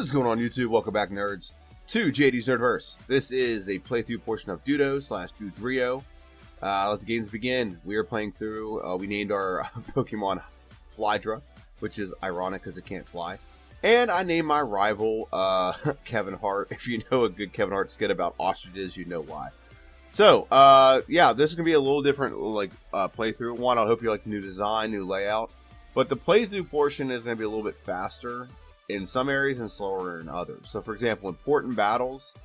What is going on, YouTube? Welcome back, nerds, to JD's Nerdverse. This is a playthrough portion of Doduo / Doduo. Let the games begin. We are playing through, we named our Pokemon Flydra, which is ironic because it can't fly. And I named my rival, Kevin Hart. If you know a good Kevin Hart skit about ostriches, you know why. So, yeah, this is going to be a little different, playthrough. One, I hope you like the new design, new layout. But the playthrough portion is going to be a little bit faster in some areas and slower in others. So, for example, important battles,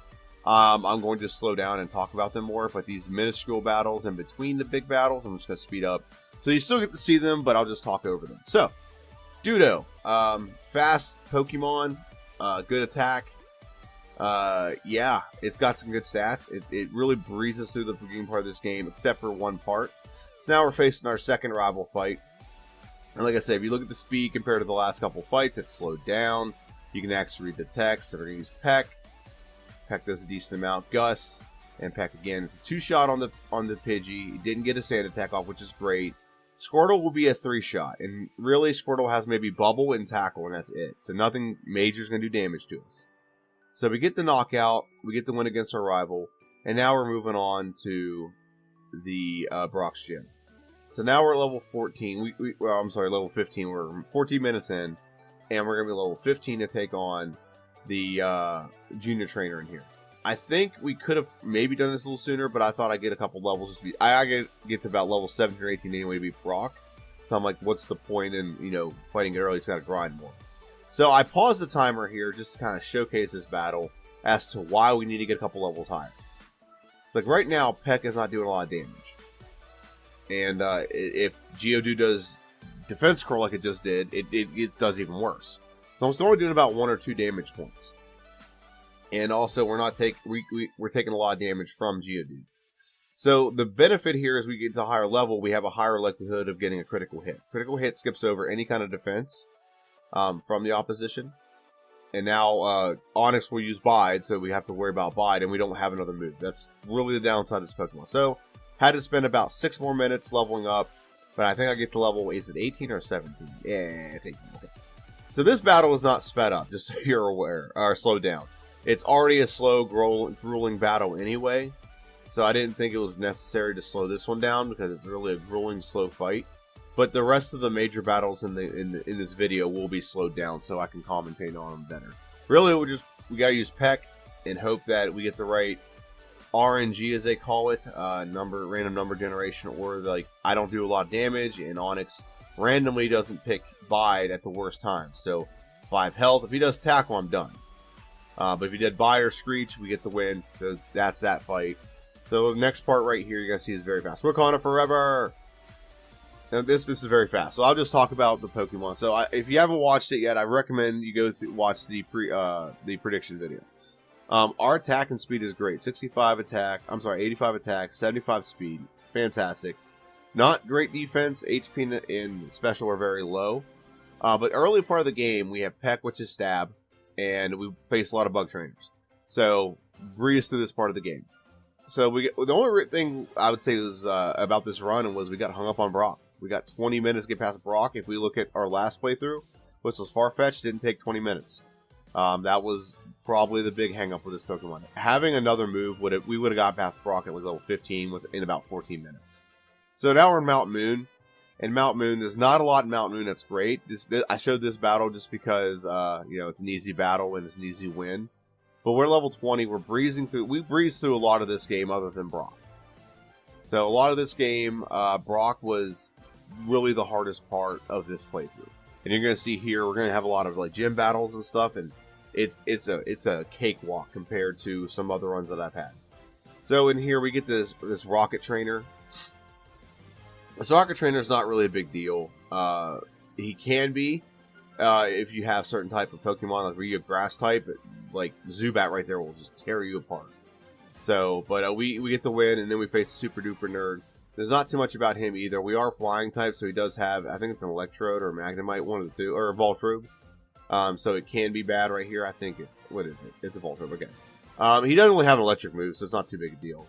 I'm going to slow down and talk about them more. But these minuscule battles in between the big battles, I'm just going to speed up. So you still get to see them, but I'll just talk over them. So, Doduo, fast Pokemon, good attack. Yeah, it's got some good stats. It really breezes through the beginning part of this game, except for one part. So now we're facing our second rival fight. And like I said, if you look at the speed compared to the last couple fights, it's slowed down. You can actually read the text. So we're going to use Peck. Peck does a decent amount. Gus. And Peck again. It's a 2-shot on the Pidgey. He didn't get a sand attack off, which is great. Squirtle will be a 3-shot. And really, Squirtle has maybe Bubble and Tackle, and that's it. So nothing major is going to do damage to us. So we get the knockout. We get the win against our rival. And now we're moving on to the Brock's Gym. So now we're at level 14. Well, I'm sorry, level 15. We're 14 minutes in, and we're going to be level 15 to take on the junior trainer in here. I think we could have maybe done this a little sooner, but I thought I'd get a couple levels. Just to be, I get to about level 17 or 18 anyway to beat Brock. So I'm like, what's the point in, fighting it early? It's got to grind more. So I paused the timer here just to kind of showcase this battle as to why we need to get a couple levels higher. Like right now, Peck is not doing a lot of damage. And if Geodude does defense curl like it just did, it does even worse. So I'm still only doing about 1 or 2 damage points. And also, we're taking a lot of damage from Geodude. So the benefit here is we get to a higher level, we have a higher likelihood of getting a critical hit. Critical hit skips over any kind of defense from the opposition. And now Onix will use Bide, so we have to worry about Bide, and we don't have another move. That's really the downside of this Pokemon. So had to spend about 6 more minutes leveling up, but I think I get to level, is it 18 or 17? Yeah, it's 18, okay. So this battle is not sped up, just so you're aware, or slowed down. It's already a slow, grueling battle anyway, so I didn't think it was necessary to slow this one down, because it's really a grueling, slow fight. But the rest of the major battles in this video will be slowed down, so I can commentate on them better. Really, we gotta use Peck, and hope that we get the right RNG, as they call it, random number generation, or I don't do a lot of damage, and Onix randomly doesn't pick Bide at the worst time. So 5 health. If he does Tackle, I'm done. But if he did Bide or Screech, we get the win. So that's that fight. So the next part right here, you're gonna see is very fast. We're calling it forever. Now this is very fast. So I'll just talk about the Pokemon. So if you haven't watched it yet, I recommend you go watch the prediction video. Our attack and speed is great. 85 attack, 75 speed. Fantastic. Not great defense. HP and special are very low. But early part of the game, we have Peck, which is stab, and we face a lot of bug trainers. So, breeze through this part of the game. So, the only thing I would say was about this run was we got hung up on Brock. We got 20 minutes to get past Brock. If we look at our last playthrough, which was Farfetch'd, didn't take 20 minutes. That was probably the big hang-up with this Pokemon. Having another move, we would have got past Brock at level 15 in about 14 minutes. So now we're in Mount Moon. And Mount Moon, there's not a lot in Mount Moon that's great. I showed this battle just because, it's an easy battle and it's an easy win. But we're level 20. We're breezing through. We breezed through a lot of this game other than Brock. So a lot of this game, Brock was really the hardest part of this playthrough. And you're going to see here, we're going to have a lot of gym battles and stuff, and it's a cakewalk compared to some other runs that I've had. So in here we get this Rocket Trainer. This Rocket Trainer is not really a big deal. He can be if you have certain type of Pokemon, like you have Grass type, like Zubat right there will just tear you apart. So, but we get the win, and then we face Super Duper Nerd. There's not too much about him either. We are flying type, so he does have, I think it's an Electrode or Magnemite, one of the two, or a Voltrobe. So it can be bad right here. I think what is it? It's a Voltrobe, okay. He doesn't really have an electric move, so it's not too big a deal.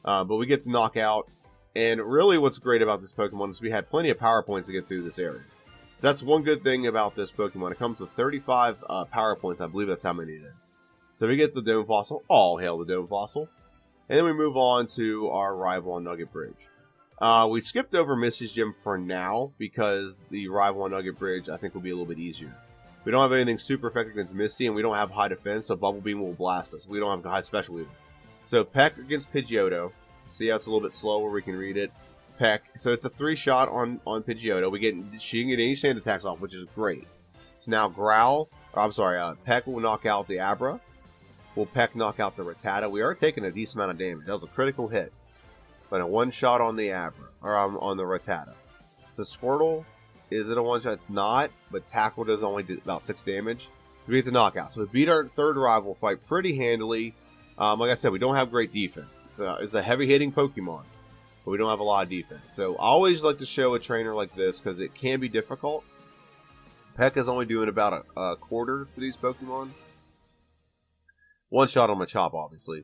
But we get the knockout, and really what's great about this Pokemon is we had plenty of power points to get through this area. So that's one good thing about this Pokemon. It comes with 35 power points. I believe that's how many it is. So we get the Dome Fossil. All hail the Dome Fossil. And then we move on to our rival on Nugget Bridge. We skipped over Misty's Gym for now because the rival on Nugget Bridge I think will be a little bit easier. We don't have anything super effective against Misty, and we don't have high defense, so Bubble Beam will blast us. We don't have high special either. So Peck against Pidgeotto. See how it's a little bit slower, we can read it. Peck. So it's a 3-shot on Pidgeotto. She can get any sand attacks off, which is great. So now Peck will knock out the Abra. Will Peck knock out the Rattata? We are taking a decent amount of damage. That was a critical hit. But a 1-shot on the Abra, or on the Rattata. So Squirtle, is it a 1-shot? It's not, but Tackle does only do about 6 damage. So we get the knockout. So we beat our third rival fight pretty handily. Like I said, we don't have great defense. It's a heavy-hitting Pokemon, but we don't have a lot of defense. So I always like to show a trainer like this because it can be difficult. Peck is only doing about a quarter for these Pokemon. 1-shot on Machop, obviously.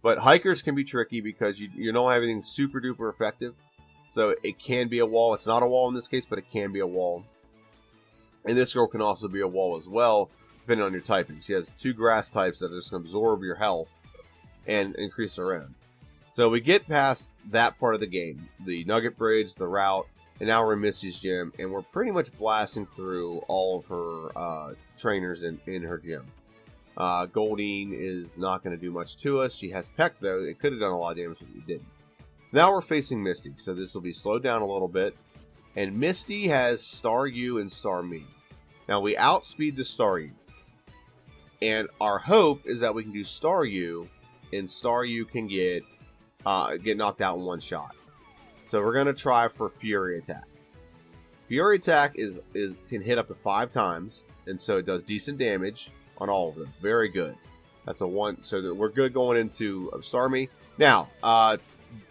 But Hikers can be tricky because you don't have anything super duper effective. So it can be a wall. It's not a wall in this case, but it can be a wall. And this girl can also be a wall as well, depending on your typing. She has 2 grass types that are just going to absorb your health and increase her own. So we get past that part of the game. The Nugget Bridge, the route, and now we're in Misty's gym. And we're pretty much blasting through all of her trainers in her gym. Goldeen is not going to do much to us. She has Peck, though. It could have done a lot of damage, but it didn't. So now we're facing Misty, so this will be slowed down a little bit. And Misty has Staryu and Starmie. Now we outspeed the Staryu. And our hope is that we can do Staryu, and Staryu can get knocked out in 1 shot. So we're going to try for Fury Attack. Fury Attack can hit up to 5 times, and so it does decent damage on all of them. Very good. That's a 1. So we're good going into Starmie. Now,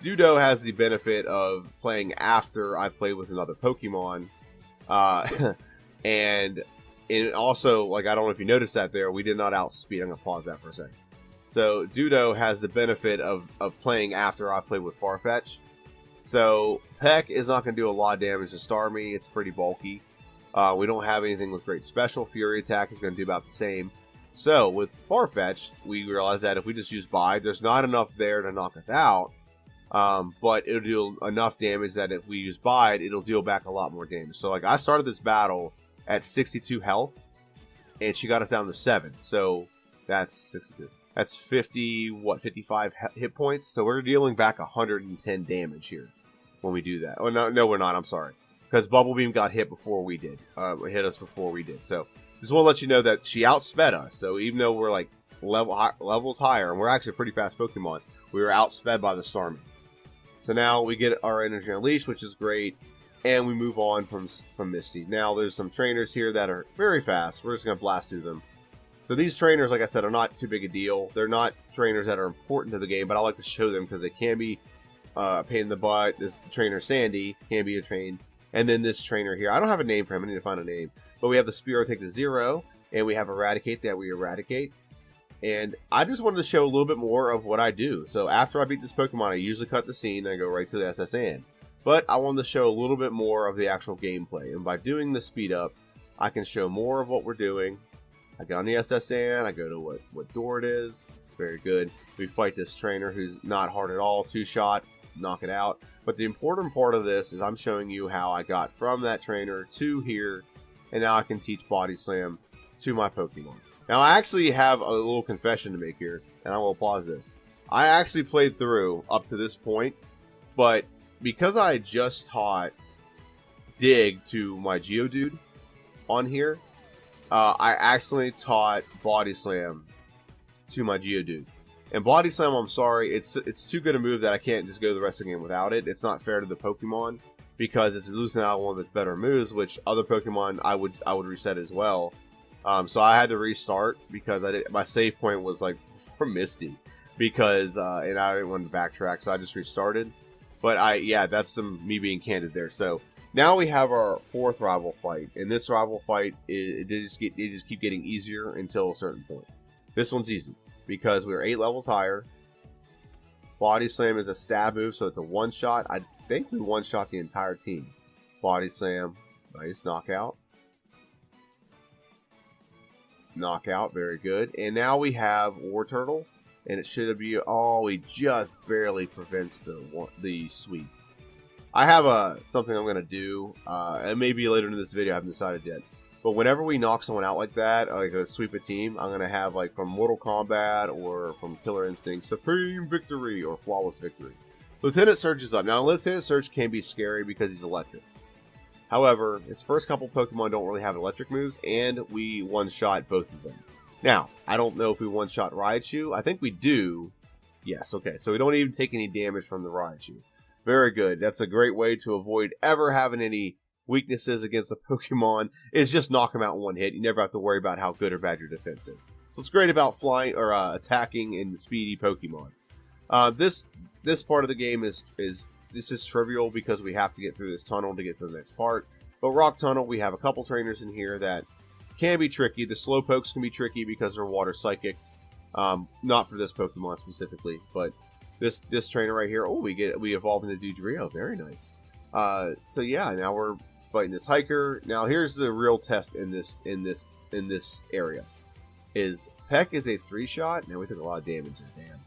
Doduo has the benefit of playing after I've played with another Pokemon. And also, like, I don't know if you noticed that there, we did not outspeed. I'm going to pause that for a second. So Doduo has the benefit of playing after I've played with Farfetch'd. So Peck is not going to do a lot of damage to Starmie. It's pretty bulky. We don't have anything with great special. Fury Attack is going to do about the same. So with Farfetch'd, we realize that if we just use Bide, there's not enough there to knock us out. But it'll do enough damage that if we use Bide, it'll deal back a lot more damage. So like I started this battle at 62 health, and she got us down to 7. So that's 62. That's 55 hit points. So we're dealing back 110 damage here when we do that. Oh no, we're not. I'm sorry, because Bubble Beam got hit before we did. Hit us before we did. So just want to let you know that she outsped us. So even though we're like levels higher, and we're actually a pretty fast Pokemon, we were outsped by the Starmie. So now we get our Energy Unleashed, which is great, and we move on from Misty. Now there's some trainers here that are very fast. We're just going to blast through them. So these trainers, like I said, are not too big a deal. They're not trainers that are important to the game, but I like to show them because they can be a pain in the butt. This trainer, Sandy, can be a pain. And then this trainer here, I don't have a name for him. I need to find a name. But we have the Spearow take to 0, and we have Eradicate that we eradicate. And I just wanted to show a little bit more of what I do. So after I beat this Pokemon, I usually cut the scene and I go right to the SSN. But I wanted to show a little bit more of the actual gameplay. And by doing the speed up, I can show more of what we're doing. I get on the SSN, I go to what door it is. Very good. We fight this trainer who's not hard at all. 2-shot, knock it out. But the important part of this is I'm showing you how I got from that trainer to here. And now I can teach Body Slam to my Pokemon. Now, I actually have a little confession to make here, and I will pause this. I actually played through up to this point, but because I just taught Dig to my Geodude on here, I accidentally taught Body Slam to my Geodude. And Body Slam, I'm sorry, it's too good a move that I can't just go the rest of the game without it. It's not fair to the Pokemon, because it's losing out on one of its better moves, which other Pokemon I would reset as well. So I had to restart because my save point was like for Misty, because and I didn't want to backtrack, so I just restarted. But that's me being candid there. So now we have our 4th rival fight, and this rival fight it just keep getting easier until a certain point. This one's easy because we're 8 levels higher. Body Slam is a stab move, so it's a 1-shot. I think we 1-shot the entire team. Body Slam, nice knockout. Knockout, very good. And now we have War Turtle, and it should be, oh, he just barely prevents the sweep. I have something I'm going to do, and maybe later in this video, I haven't decided yet. But whenever we knock someone out like that, like a sweep a team, I'm going to have, like, from Mortal Kombat or from Killer Instinct, Supreme Victory or Flawless Victory. Lieutenant Surge is up. Now, Lieutenant Surge can be scary because he's electric. However, his first couple Pokemon don't really have electric moves, and we one-shot both of them. Now, I don't know if we one-shot Raichu. I think we do. Yes, okay. So we don't even take any damage from the Raichu. Very good. That's a great way to avoid ever having any weaknesses against a Pokemon. Is just knock them out in one hit. You never have to worry about how good or bad your defense is. So it's great about flying or attacking in speedy Pokemon. This part of the game is trivial because we have to get through this tunnel to get to the next part. But Rock Tunnel, we have a couple trainers in here that can be tricky. The Slowpokes can be tricky because they're water psychic. Not for this Pokemon specifically, but this trainer right here. Oh, we evolve into Doduo. Very nice. So yeah, now we're fighting this hiker. Now here's the real test in this area. Is Peck is a 3-shot. Now we took a lot of damage there. Damn.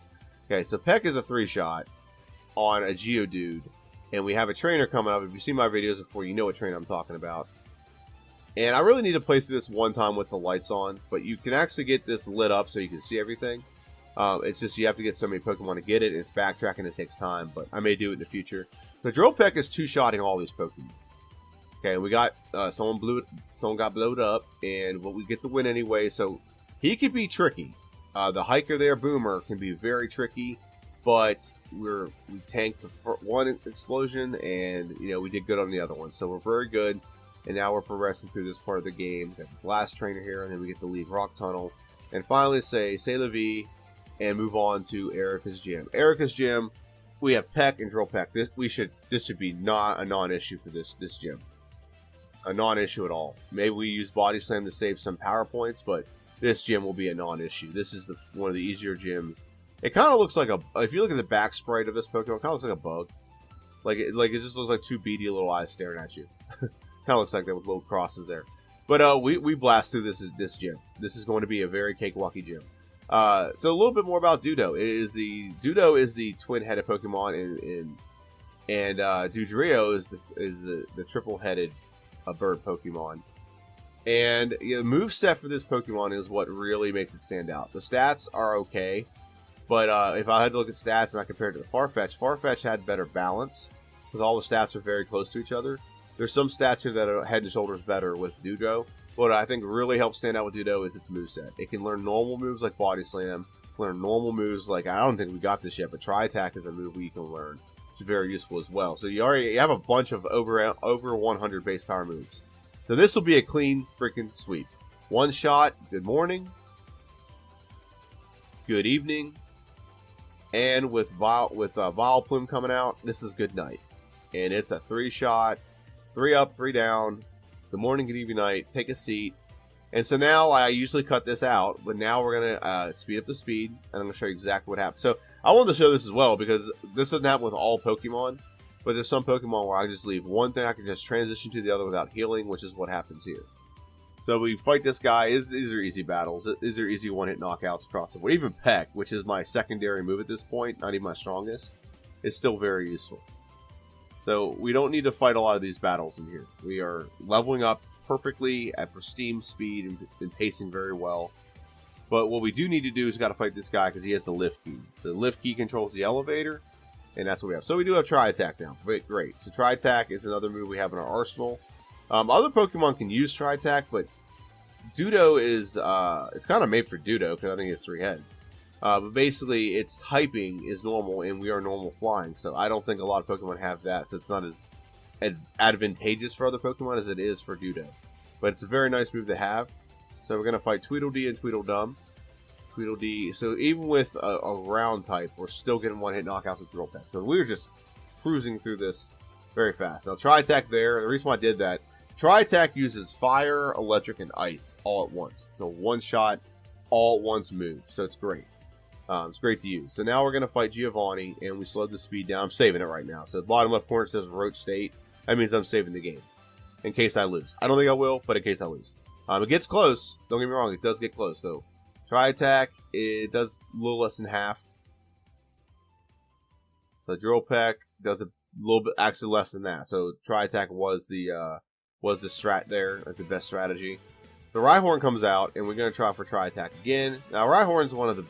Okay, so Peck is a 3-shot on a Geodude, and we have a trainer coming up. If you've seen my videos before, you know what trainer I'm talking about. And I really need to play through this one time with the lights on, but you can actually get this lit up so you can see everything. It's just you have to get so many Pokemon to get it, and it's backtracking, it takes time, but I may do it in the future. The Drillpeck is 2-shotting all these Pokemon. Okay, we got, someone got blowed up, and we get the win anyway, so he could be tricky. The hiker there, Boomer, can be very tricky, but we tanked the one explosion, and we did good on the other one, so we're very good. And now we're progressing through this part of the game. Got this last trainer here, and then we get to leave Rock Tunnel, and finally say la vie, and move on to Erica's Gym. Erica's Gym, we have Peck and Drillpeck. This should be not a non-issue for this gym. A non-issue at all. Maybe we use Body Slam to save some power points, but this gym will be a non-issue. This is one of the easier gyms. It kind of looks like if you look at the back sprite of this Pokemon, it kind of looks like a bug. Like it just looks like two beady little eyes staring at you. Kind of looks like that with little crosses there. But we blast through this gym. This is going to be a very cakewalky gym. So a little bit more about Doduo. Doduo is the twin-headed Pokemon, and Doduo is the triple-headed bird Pokemon. And the moveset for this Pokemon is what really makes it stand out. The stats are okay, but if I had to look at stats and I compared it to Farfetch had better balance, because all the stats are very close to each other. There's some stats here that are head and shoulders better with Doduo. What I think really helps stand out with Doduo is its moveset. It can learn normal moves like Body Slam, learn normal moves like, I don't think we got this yet, but Tri Attack is a move we can learn. It's very useful as well. So you have a bunch of over 100 base power moves. So this will be a clean freaking sweep. One shot, good morning, good evening, and with Vileplume coming out, this is good night. And it's a 3-shot. 3 up, 3 down. Good morning, good evening, night. Take a seat. And so now I usually cut this out, but now we're going to speed up the speed, and I'm going to show you exactly what happens. So I wanted to show this as well because this doesn't happen with all Pokemon, but there's some Pokemon where I just leave one thing, I can just transition to the other without healing, which is what happens here. So we fight this guy. These are easy battles. These are easy one-hit knockouts across the board. Even Peck, which is my secondary move at this point, not even my strongest, is still very useful. So we don't need to fight a lot of these battles in here. We are leveling up perfectly at pristine speed and pacing very well. But what we do need to do is got to fight this guy because he has the lift key. So the lift key controls the elevator, and that's what we have. So we do have Tri Attack now. Great. So Tri Attack is another move we have in our arsenal. Other Pokemon can use Tri Attack, but Doduo is it's kind of made for Doduo because I think it has 3 heads. But basically, its typing is normal, and we are normal flying. So I don't think a lot of Pokemon have that, so it's not as advantageous for other Pokemon as it is for Doduo. But it's a very nice move to have. So we're going to fight Tweedledee and Tweedledum. Tweedledee. So even with a ground type, we're still getting one-hit knockouts with Drill Peck. So we're just cruising through this very fast. Now, Tri Attack there. The reason why I did that, Tri Attack uses fire, electric, and ice all at once. It's a one-shot, all-at-once move. So it's great. It's great to use. So now we're going to fight Giovanni, and we slowed the speed down. I'm saving it right now. So the bottom left corner says Roach State. That means I'm saving the game in case I lose. I don't think I will, but in case I lose. It gets close. Don't get me wrong, it does get close. So, Tri Attack, it does a little less than half. The Drill Peck does a little bit, actually less than that. So, Tri Attack was the strat there. That's the best strategy. The Rhyhorn comes out, and we're going to try for Tri Attack again. Now, Rhyhorn's one of the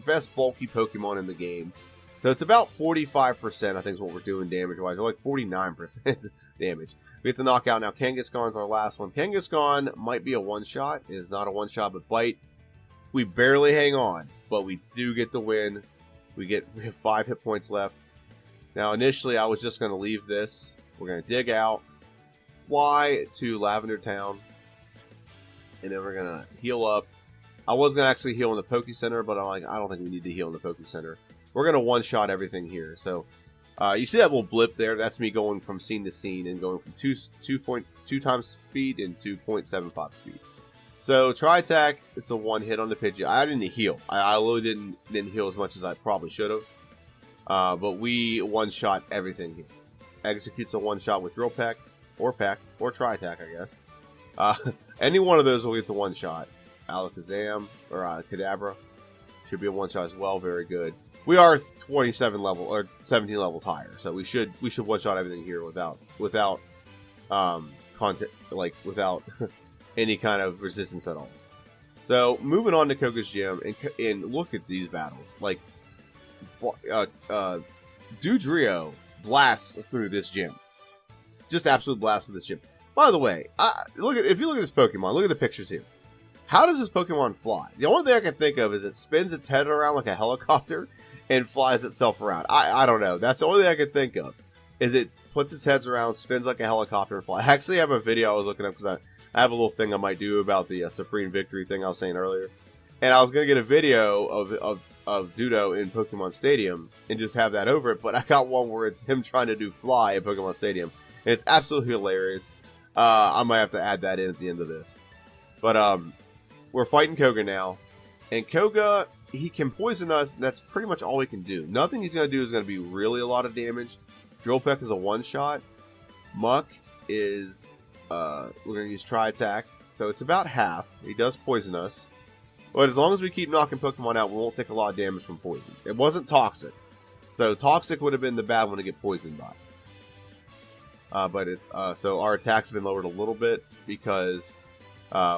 best bulky Pokemon in the game. So it's about 45%, I think is what we're doing damage-wise. Or like 49% damage. We get the knockout. Now, Kangaskhan's our last one. Kangaskhan might be a one-shot. It is not a one-shot, but Bite. We barely hang on, but we do get the win. We have 5 hit points left. Now, initially, I was just going to leave this. We're going to dig out, fly to Lavender Town, and then we're going to heal up. I was going to actually heal in the Poke Center, but I'm like, I don't think we need to heal in the Poke Center. We're going to one-shot everything here. So, you see that little blip there? That's me going from scene to scene and going from 2.2 times speed and 2.75 speed. So, Tri Attack, it's a one hit on the Pidgey. I didn't heal. I literally didn't heal as much as I probably should have. But we one-shot everything here. Execute's a one-shot with Drill Peck, or Tri Attack, I guess. Any one of those will get the one-shot. Alakazam, or Kadabra, should be a one-shot as well. Very good. We are 27 level or 17 levels higher, so we should one-shot everything here without content, like without any kind of resistance at all. So moving on to Koga's Gym and look at these battles. Like Doduo blasts through this gym, just absolute blast through this gym. By the way, if you look at this Pokemon, look at the pictures here. How does this Pokemon fly? The only thing I can think of is it spins its head around like a helicopter and flies itself around. I don't know. That's the only thing I could think of. Is it puts its heads around, spins like a helicopter, and flies. I actually have a video I was looking up because I have a little thing I might do about the Supreme Victory thing I was saying earlier. And I was going to get a video of Doduo in Pokemon Stadium and just have that over it. But I got one where it's him trying to do fly at Pokemon Stadium. And it's absolutely hilarious. I might have to add that in at the end of this. But we're fighting Koga now. And Koga, he can poison us, and that's pretty much all he can do. Nothing he's going to do is going to be really a lot of damage. Drill Peck is a one-shot. Muck is, we're going to use Tri Attack. So it's about half. He does poison us. But as long as we keep knocking Pokemon out, we won't take a lot of damage from poison. It wasn't Toxic. So Toxic would have been the bad one to get poisoned by. But it's, so our attacks have been lowered a little bit because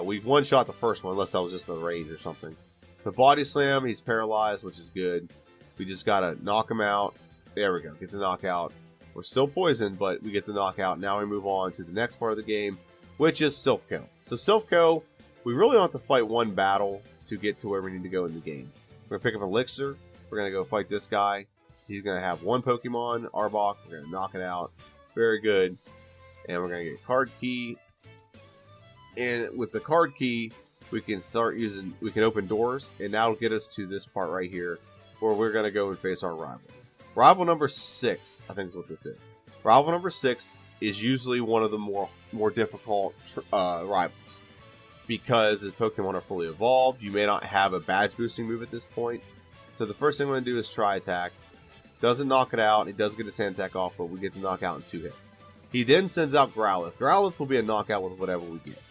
we one-shot the first one, unless that was just a range or something. The Body Slam, he's paralyzed, which is good. We just gotta knock him out. There we go, get the knockout. We're still poisoned, but we get the knockout. Now we move on to the next part of the game, which is Silph-Co. So Silph-Co, we really don't have to fight one battle to get to where we need to go in the game. We're gonna pick up Elixir. We're gonna go fight this guy. He's gonna have one Pokemon, Arbok. We're gonna knock it out. Very good. And we're gonna get a card key. And with the card key, we can open doors, and that'll get us to this part right here, where we're going to go and face our rival. Rival number 6, I think is what this is. Rival number 6 is usually one of the more difficult rivals, because his Pokemon are fully evolved. You may not have a badge boosting move at this point. So the first thing we're going to do is Tri Attack. Doesn't knock it out. It does get a Sand Attack off, but we get the knockout in 2 hits. He then sends out Growlithe. Growlithe will be a knockout with whatever we get.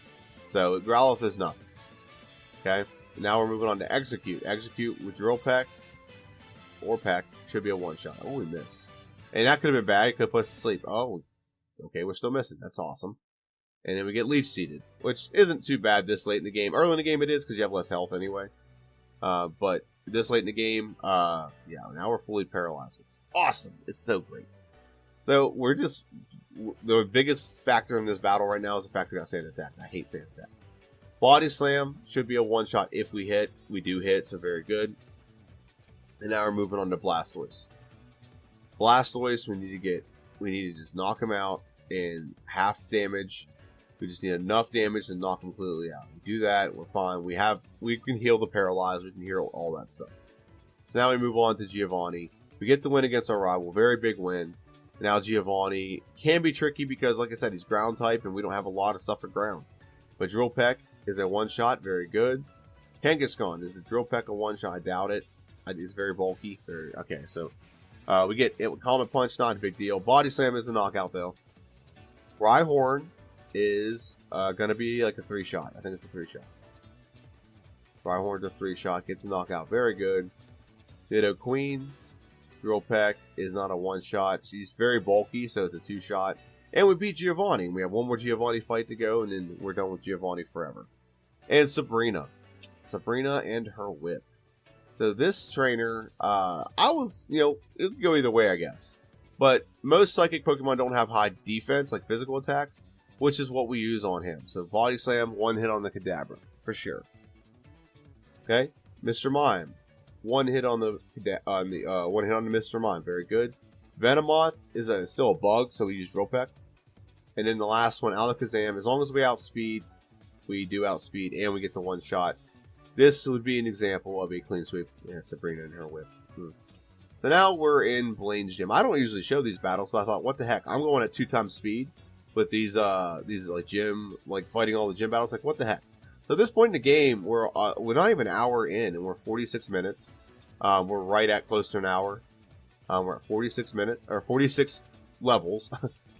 So Growlithe is nothing. Okay, now we're moving on to Execute. Execute with Drill Peck or Peck should be a one-shot. Oh, we miss. And that could have been bad. It could have put us to sleep. Oh, okay, we're still missing. That's awesome. And then we get Leech Seeded, which isn't too bad this late in the game. Early in the game it is because you have less health anyway. But this late in the game, yeah, now we're fully paralyzed. It's awesome. It's so great. So we're just... The biggest factor in this battle right now is the fact we got Sand Attack. I hate Sand Attack. Body Slam should be a one-shot if we hit. We do hit, so very good. And now we're moving on to Blastoise. Blastoise, we need to just knock him out in half damage. We just need enough damage to knock him completely out. We do that, we're fine. We can heal the paralyzed, we can heal all that stuff. So now we move on to Giovanni. We get the win against our rival, very big win. Now Giovanni can be tricky because, like I said, he's ground type and we don't have a lot of stuff for ground. But Drill Peck is a one-shot, very good. Kangaskhan, is the Drill Peck a one-shot? I doubt it. It's very bulky. Okay, so we get it. Comet Punch, not a big deal. Body Slam is a knockout, though. Rhyhorn is going to be like a 3-shot. I think it's a 3-shot. Rhyhorn's a 3-shot. Get the knockout. Very good. Ditto Queen. Drill Peck is not a 1-shot. She's very bulky, so it's a 2-shot. And we beat Giovanni. We have one more Giovanni fight to go, and then we're done with Giovanni forever. And Sabrina. Sabrina and her whip. So this trainer, I was, it could go either way, I guess. But most psychic Pokemon don't have high defense, like physical attacks, which is what we use on him. So Body Slam, 1 hit on the Kadabra, for sure. Okay, Mr. Mime, 1 hit on the 1 hit on the Mr. Mime, very good. Venomoth is still a bug, so we use Drill Peck. And then the last one, Alakazam, as long as we outspeed, we do outspeed, and we get the 1-shot. This would be an example of a clean sweep. Yeah, Sabrina and her whip. So now we're in Blaine's gym. I don't usually show these battles, but I thought, what the heck? I'm going at 2 times speed with these like gym, like fighting all the gym battles. Like, what the heck? So at this point in the game, we're not even an hour in, and we're 46 minutes. We're right at close to an hour. We're at 46 minutes or 46 levels,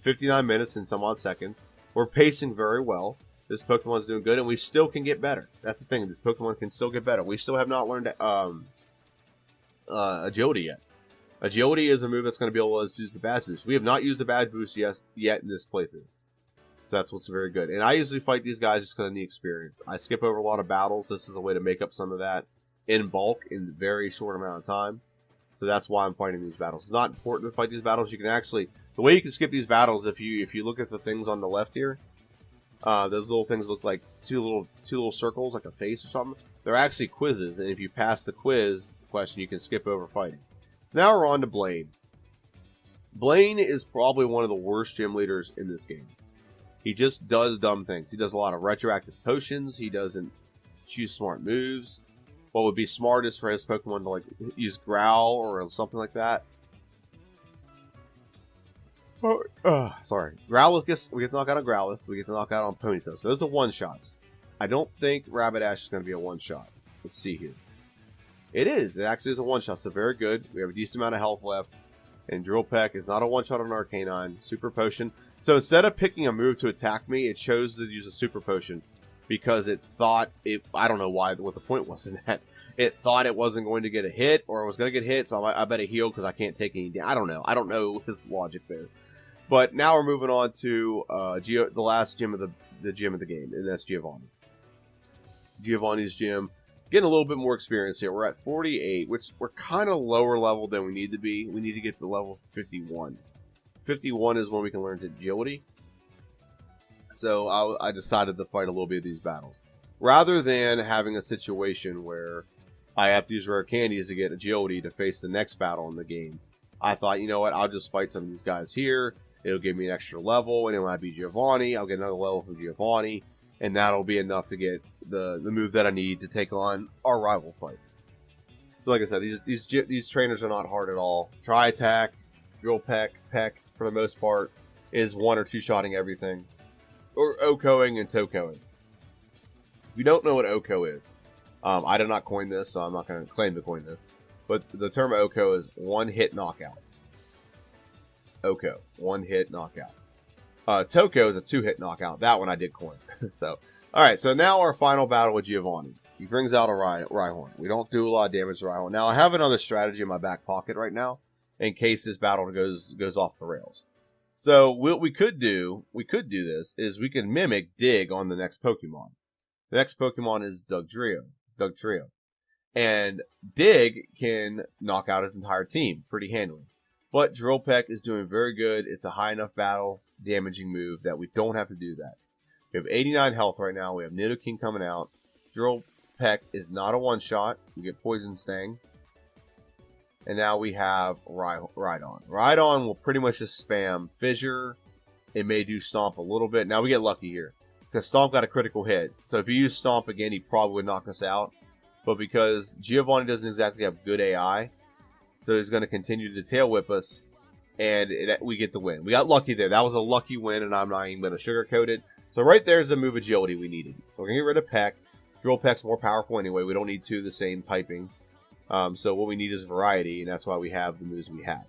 59 minutes and some odd seconds. We're pacing very well. This Pokemon's doing good, and we still can get better. That's the thing. This Pokemon can still get better. We still have not learned Agility yet. Agility is a move that's going to be able to let us use the Badge Boost. We have not used the Badge Boost yet in this playthrough. So that's what's very good. And I usually fight these guys just because I need experience. I skip over a lot of battles. This is a way to make up some of that in bulk in a very short amount of time. So that's why I'm fighting these battles. It's not important to fight these battles. You can actually... The way you can skip these battles, if you look at the things on the left here, those little things look like two little circles, like a face or something. They're actually quizzes, and if you pass the quiz question, you can skip over fighting. So now we're on to Blaine. Blaine is probably one of the worst gym leaders in this game. He just does dumb things. He does a lot of retroactive potions. He doesn't choose smart moves. What would be smart is for his Pokemon to like use Growl or something like that. Sorry. Growlithe, we get to knock out on Growlithe. We get to knock out on Ponyta. So those are 1-shots. I don't think Rapidash is going to be a 1-shot. Let's see here. It is. It actually is a 1-shot, so very good. We have a decent amount of health left. And Drill Peck is not a 1-shot on Arcanine. Super Potion. So instead of picking a move to attack me, it chose to use a Super Potion. Because it thought, I don't know what the point was in that. It thought it wasn't going to get a hit, or it was going to get hit, so I better heal because I can't take any damage. I don't know. I don't know his logic there. But now we're moving on to the last gym of the gym of the game, and that's Giovanni. Giovanni's gym. Getting a little bit more experience here. We're at 48, which we're kind of lower level than we need to be. We need to get to level 51. 51 is when we can learn agility. So I decided to fight a little bit of these battles. Rather than having a situation where I have to use rare candies to get agility to face the next battle in the game, I thought, you know what, I'll just fight some of these guys here. It'll give me an extra level, and then when I beat Giovanni, I'll get another level from Giovanni, and that'll be enough to get the move that I need to take on our rival fight. So like I said, these trainers are not hard at all. Tri-Attack, Drill Peck, for the most part, is 1 or 2-shotting everything. Or Okoing and Tokoing. If you don't know what Oko is, I did not coin this, so I'm not going to claim to coin this. But the term Oko is 1-hit knockout. Oko, 1-hit knockout. Toko is a 2-hit knockout. That one I did coin. So, alright, so now our final battle with Giovanni. He brings out a Rhyhorn. We don't do a lot of damage to Rhyhorn. Now, I have another strategy in my back pocket right now, in case this battle goes off the rails. So, what we could do this, is we can mimic Dig on the next Pokemon. The next Pokemon is Dugtrio. And Dig can knock out his entire team pretty handily. But Drill Peck is doing very good. It's a high enough battle damaging move that we don't have to do that. We have 89 health right now. We have Nidoking coming out. Drill Peck is not a 1-shot. We get Poison Sting. And now we have Rhydon. Rhydon will pretty much just spam Fissure. It may do Stomp a little bit. Now we get lucky here, because Stomp got a critical hit. So if you use Stomp again, he probably would knock us out. But because Giovanni doesn't exactly have good AI, so he's going to continue to Tail Whip us, and we get the win. We got lucky there. That was a lucky win, and I'm not even going to sugarcoat it. So right there's the move agility we needed. We're going to get rid of Peck. Drill Peck's more powerful anyway. We don't need 2 of the same typing. So what we need is variety, and that's why we have the moves we have.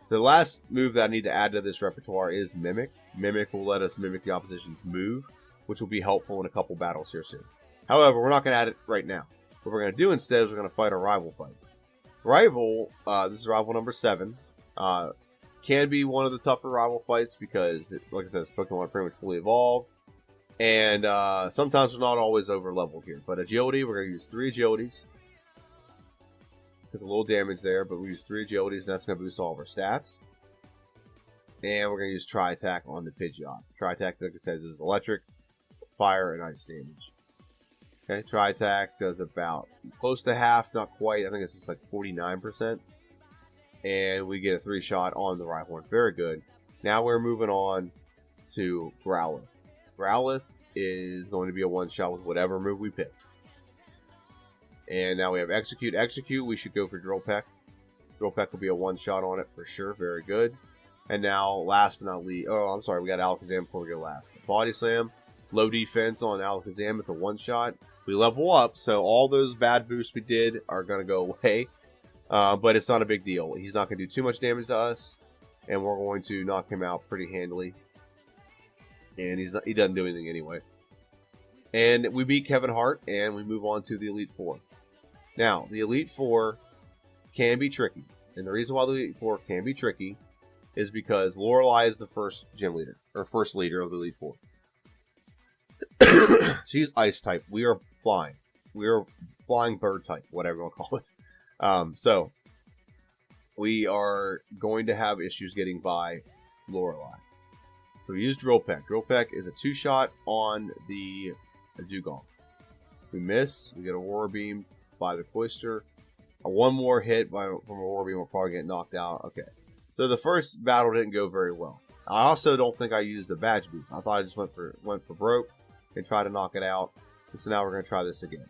So the last move that I need to add to this repertoire is Mimic. Mimic will let us mimic the opposition's move, which will be helpful in a couple battles here soon. However, we're not going to add it right now. What we're going to do instead is we're going to fight a rival fight. Rival, this is rival number 7. Can be one of the tougher rival fights because, like I said, Pokemon are pretty much fully evolved. And sometimes we're not always over leveled here. But agility, we're going to use 3 agilities. Took a little damage there, but we use 3 agilities, and that's going to boost all of our stats. And we're going to use Tri-Attack on the Pidgeot. Tri-Attack, like it says, is electric, fire, and ice damage. Okay, Tri-Attack does about close to half, not quite. I think it's just like 49%. And we get a 3-shot on the Rhyhorn. Very good. Now we're moving on to Growlithe. Growlithe is going to be a 1-shot with whatever move we pick. And now we have Execute. Execute, we should go for Drill Peck. Drill Peck will be a 1-shot on it for sure. Very good. And now, last but not least, oh, I'm sorry, we got Alakazam before we go last. Body Slam, low defense on Alakazam. It's a 1-shot. We level up, so all those bad boosts we did are going to go away. But it's not a big deal. He's not going to do too much damage to us, and we're going to knock him out pretty handily. And he doesn't do anything anyway. And we beat Kevin Hart, and we move on to the Elite Four. Now, the Elite Four can be tricky. And the reason why the Elite Four can be tricky is because Lorelei is the first gym leader, or first leader of the Elite Four. She's Ice type. We are flying. We are flying bird type, whatever you want to call it. So, we are going to have issues getting by Lorelei. So we use Drill Peck. Drill Peck is a 2-shot on the Dugong. We miss. We get Aurora Beamed by the Cloyster. One more hit from Aurora Beam will probably get knocked out. Okay. So the first battle didn't go very well. I also don't think I used a badge boost. I thought I just went for broke and tried to knock it out. And so now we're going to try this again.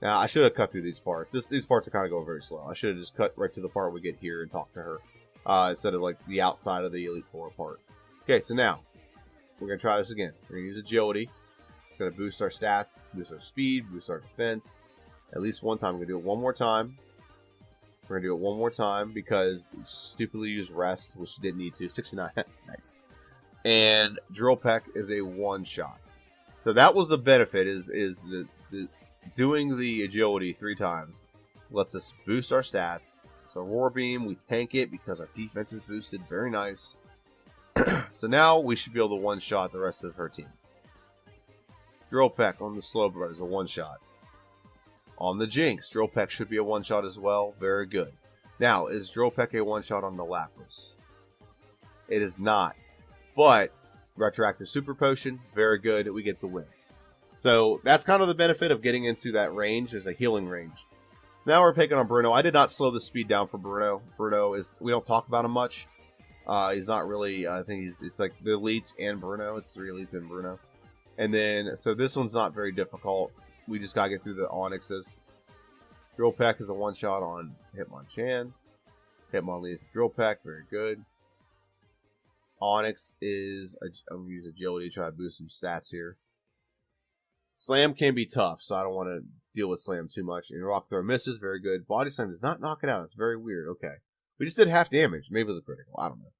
Now, I should have cut through these parts. These parts are kind of going very slow. I should have just cut right to the part we get here and talk to her. Instead of like the outside of the Elite Four part. Okay, so now, we're going to try this again. We're going to use Agility. It's going to boost our stats, boost our speed, boost our defense. At least one time. We're going to do it one more time. We're going to do it one more time because it stupidly used Rest, which you didn't need to. 69. Nice. And Drill Peck is a 1-shot. So that was the benefit, is doing the Agility 3 times lets us boost our stats. So Roar Beam, we tank it because our defense is boosted. Very nice. So now we should be able to 1-shot the rest of her team. Drill Peck on the Slowbro is a 1-shot. On the Jinx, Drill Peck should be a 1-shot as well. Very good. Now, is Drill Peck a 1-shot on the Lapras? It is not. But, Retroactive Super Potion, very good. We get the win. So, that's kind of the benefit of getting into that range. There's a healing range. So now we're picking on Bruno. I did not slow the speed down for Bruno. Bruno is, we don't talk about him much. He's not really, I think it's like the elites and Bruno. It's 3 elites and Bruno. And then, so this one's not very difficult. We just gotta get through the Onyxes. Drill Peck is a 1-shot on Hitmonchan. Hitmonlee is a Drill Peck, very good. Onyx is, I'm gonna use Agility to try to boost some stats here. Slam can be tough, so I don't want to deal with Slam too much. And Rock Throw misses, very good. Body Slam does not knock it out. It's very weird. Okay. We just did half damage. Maybe it was a critical. I don't know.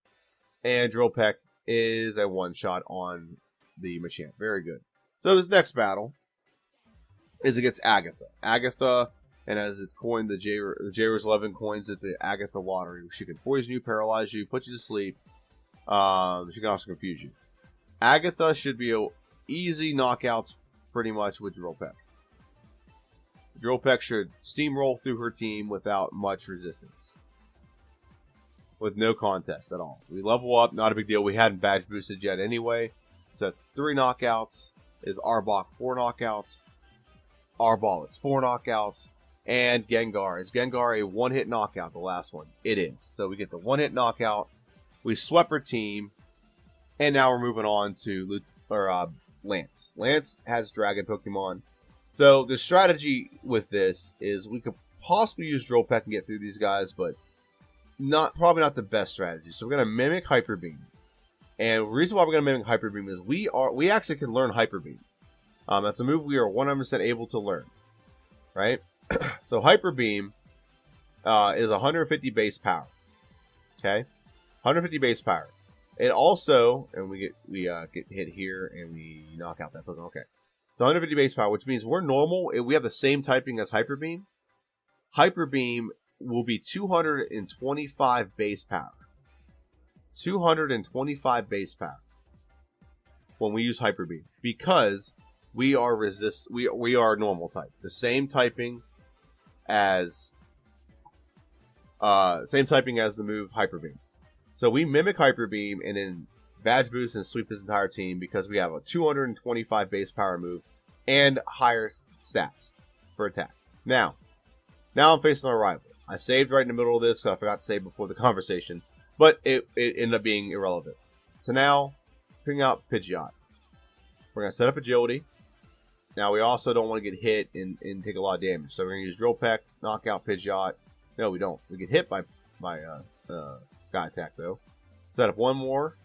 And Drill Peck is a 1-shot on the Machamp. Very good. So this next battle is against Agatha. Agatha, and as it's coined, the J-Rose 11 coins it the Agatha Lottery. She can poison you, paralyze you, put you to sleep. She can also confuse you. Agatha should be easy knockouts pretty much with Drill Peck. Drill Peck should steamroll through her team without much resistance. With no contest at all. We level up, not a big deal. We hadn't badge boosted yet anyway. So that's 3 knockouts. Is Arbok 4 knockouts. Arbol, it's 4 knockouts. And Gengar. Is Gengar a 1-hit knockout, the last one? It is. So we get the 1-hit knockout. We swept our team. And now we're moving on to Lance. Lance has Dragon Pokemon. So the strategy with this is we could possibly use Drill Peck and get through these guys, but probably not the best strategy. So we're going to mimic Hyper Beam. And the reason why we're going to mimic Hyper Beam is we actually can learn Hyper Beam. That's a move we are 100% able to learn. Right? So Hyper Beam is 150 base power. Okay? 150 base power. It also, and we get hit here and we knock out that Pokemon. Okay, so 150 base power, which means we're normal. If we have the same typing as Hyper Beam, Hyper Beam will be 225 base power. 225 base power when we use Hyper Beam, because we are we are normal type, the same typing as the move Hyper Beam. So we mimic Hyper Beam and then Badge Boost and sweep his entire team because we have a 225 base power move and higher stats for attack. Now I'm facing our rival. I saved right in the middle of this because I forgot to save before the conversation, but it ended up being irrelevant. So now, picking out Pidgeot. We're going to set up Agility. Now we also don't want to get hit and take a lot of damage. So we're going to use Drill Peck, knock out Pidgeot. No, we don't. We get hit by Sky Attack though. Set up one more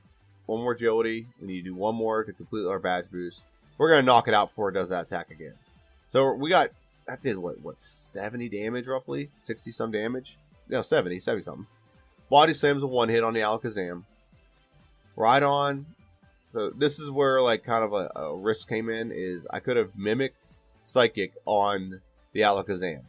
Agility. We need to do one more to complete our Badge Boost. We're going to knock it out before it does that attack again. So we got, that did what 70 damage roughly? 60 some damage? No, 70 something. Body Slam's a one hit on the Alakazam. Rhydon. So this is where like kind of a risk came in, is I could have mimicked Psychic on the Alakazam.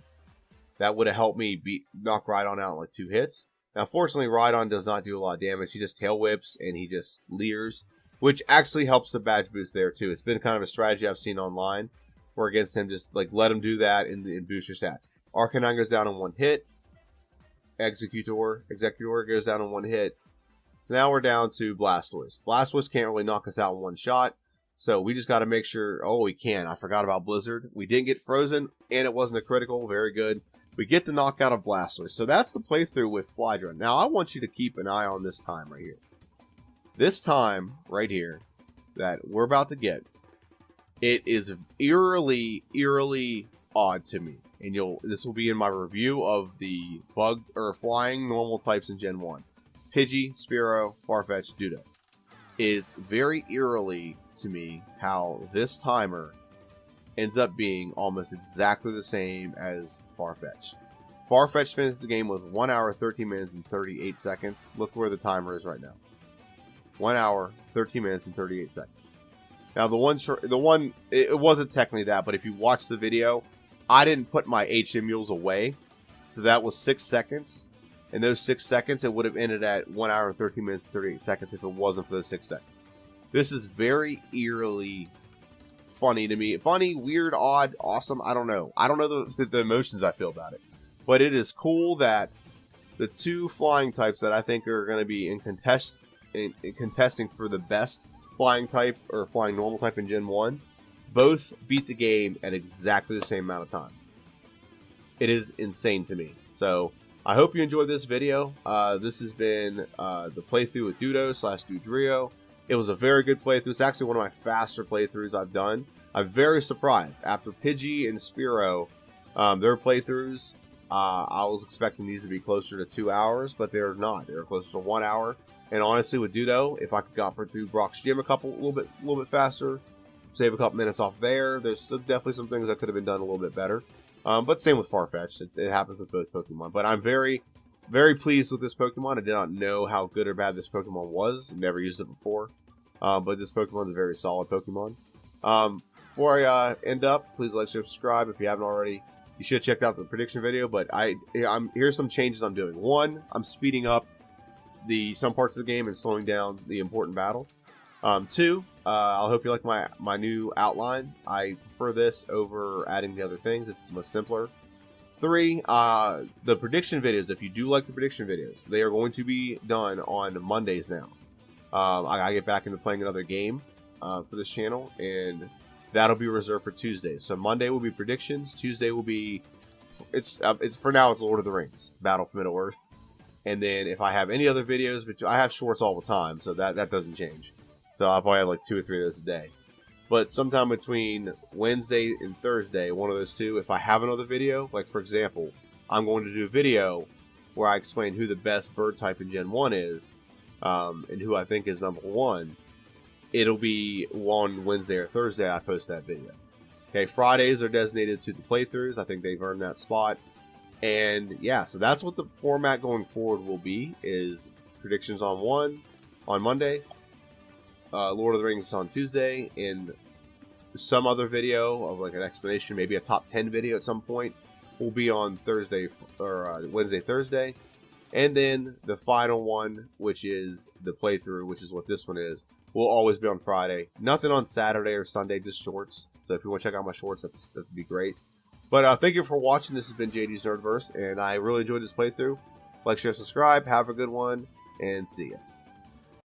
That would have helped me knock Rhydon out in like 2 hits. Now fortunately Rhydon does not do a lot of damage. He just tail whips and he just leers, which actually helps the Badge Boost there too. It's been kind of a strategy I've seen online where against him, just like let him do that and boost your stats. Arcanine goes down in 1 hit. Executor goes down in 1 hit. So now we're down to Blastoise. Blastoise can't really knock us out in 1 shot. So we just got to make sure. Oh, we can. I forgot about Blizzard. We didn't get frozen, and it wasn't a critical. Very good. We get the knockout of Blastoise. So that's the playthrough with Flydra. Now I want you to keep an eye on this time right here. This time right here that we're about to get. It is eerily odd to me. And this will be in my review of the bug or flying normal types in Gen 1. Pidgey, Spearow, Farfetch'd, Doduo. It's very eerily to me how this timer ends up being almost exactly the same as Farfetch'd. Farfetch'd finished the game with 1 hour, 13 minutes, and 38 seconds. Look where the timer is right now. 1 hour, 13 minutes, and 38 seconds. Now the one, it wasn't technically that, but if you watch the video, I didn't put my HM mules away, so that was 6 seconds. In those 6 seconds, it would have ended at 1 hour and 13 minutes and 38 seconds if it wasn't for those 6 seconds. This is very eerily funny to me. Funny, weird, odd, awesome. I don't know. I don't know the emotions I feel about it. But it is cool that the 2 flying types that I think are going to be in contesting for the best flying type or flying normal type in Gen 1 both beat the game at exactly the same amount of time. It is insane to me. So I hope you enjoyed this video. This has been the playthrough with Doduo/Doduo. It was a very good playthrough. It's actually one of my faster playthroughs I've done. I'm very surprised. After Pidgey and Spearow, their playthroughs, I was expecting these to be closer to 2 hours, but they're not. They're closer to 1 hour. And honestly, with Doduo, if I could got through Brock's Gym a little bit faster, save a couple minutes off there, there's definitely some things that could have been done a little bit better. But same with Farfetch'd. It happens with both Pokemon. But I'm very, very pleased with this Pokemon. I did not know how good or bad this Pokemon was. Never used it before. But this Pokemon is a very solid Pokemon. Before I end up, please like, share, subscribe if you haven't already. You should have checked out the prediction video. But here's some changes I'm doing. 1, I'm speeding up some parts of the game and slowing down the important battles. 2, I hope you like my new outline. I prefer this over adding the other things. It's much simpler. 3, the prediction videos. If you do like the prediction videos, they are going to be done on Mondays now. I gotta get back into playing another game for this channel, and that'll be reserved for Tuesdays. So Monday will be predictions. Tuesday will be it's for now it's Lord of the Rings, Battle for Middle Earth. And then if I have any other videos, which I have shorts all the time, so that doesn't change. So I'll probably have like 2 or 3 of those a day. But sometime between Wednesday and Thursday, one of those 2, if I have another video, like for example, I'm going to do a video where I explain who the best bird type in Gen 1 is, and who I think is number 1. It'll be on Wednesday or Thursday I post that video. Okay, Fridays are designated to the playthroughs. I think they've earned that spot. And yeah, so that's what the format going forward will be, is predictions on Monday. Lord of the Rings on Tuesday, and some other video of like an explanation, maybe a top 10 video at some point, will be on Thursday or Wednesday, Thursday. And then the final one, which is the playthrough, which is what this one is, will always be on Friday. Nothing on Saturday or Sunday, just shorts. So if you want to check out my shorts, that'd be great. But thank you for watching. This has been JD's Nerdverse, and I really enjoyed this playthrough. Like, share, subscribe. Have a good one, and see ya.